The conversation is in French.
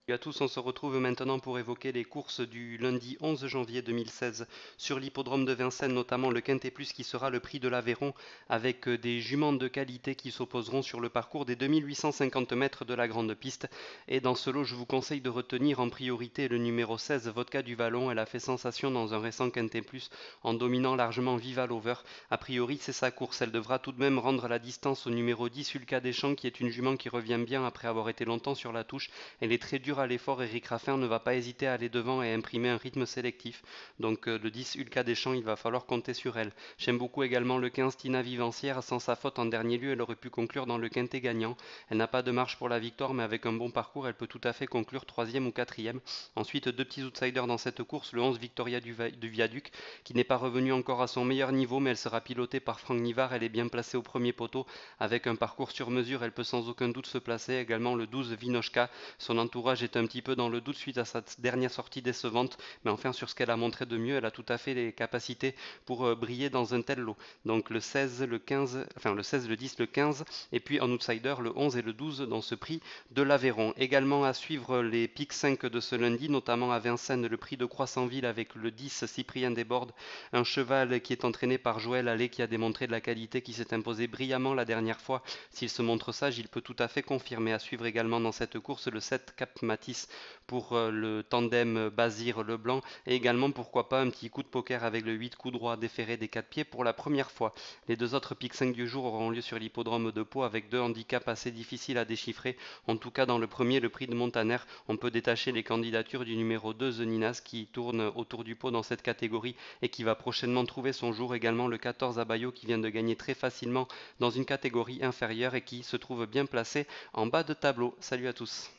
Salut à tous, on se retrouve maintenant pour évoquer les courses du lundi 11 janvier 2016 sur l'hippodrome de Vincennes, notamment le Quintet Plus qui sera le prix de l'Aveyron avec des juments de qualité qui s'opposeront sur le parcours des 2850 mètres de la grande piste. Et dans ce lot, je vous conseille de retenir en priorité le numéro 16, Vodka du Vallon. Elle a fait sensation dans un récent Quintet Plus en dominant largement Viva Lover. A priori, c'est sa course. Elle devra tout de même rendre la distance au numéro 10, Ulca Deschamps, qui est une jument qui revient bien après avoir été longtemps sur la touche. Elle est très dure à l'effort. Eric Raffin ne va pas hésiter à aller devant et à imprimer un rythme sélectif. Donc le 10 Ulca Deschamps, il va falloir compter sur elle. J'aime beaucoup également le 15 Tina Vivancière. Sans sa faute en dernier lieu, elle aurait pu conclure dans le quintet gagnant. Elle n'a pas de marge pour la victoire, mais avec un bon parcours, elle peut tout à fait conclure troisième ou quatrième. Ensuite, deux petits outsiders dans cette course. Le 11 Victoria du Viaduc, qui n'est pas revenu encore à son meilleur niveau, mais elle sera pilotée par Franck Nivard. Elle est bien placée au premier poteau. Avec un parcours sur mesure, elle peut sans aucun doute se placer. Également le 12 Vinochka. Son entourage est un petit peu dans le doute suite à sa dernière sortie décevante, mais enfin sur ce qu'elle a montré de mieux, elle a tout à fait les capacités pour briller dans un tel lot. Donc le 16, le 15, enfin le 16, le 10, le 15, et puis en outsider le 11 et le 12 dans ce prix de l'Aveyron. Également à suivre les pics 5 de ce lundi, notamment à Vincennes, le prix de Croissantville avec le 10 Cyprien Desbordes, un cheval qui est entraîné par Joël Allais qui a démontré de la qualité, qui s'est imposé brillamment la dernière fois. S'il se montre sage, il peut tout à fait confirmer. À suivre également dans cette course le 7 Cap Matisse pour le tandem Bazir Leblanc et également pourquoi pas un petit coup de poker avec le 8 coup droit déféré des 4 pieds pour la première fois. Les deux autres pics 5 du jour auront lieu sur l'hippodrome de Pau avec deux handicaps assez difficiles à déchiffrer. En tout cas dans le premier, le prix de Montaner, on peut détacher les candidatures du numéro 2 Zeninas qui tourne autour du pot dans cette catégorie et qui va prochainement trouver son jour. Également le 14 Abayo qui vient de gagner très facilement dans une catégorie inférieure et qui se trouve bien placé en bas de tableau. Salut à tous.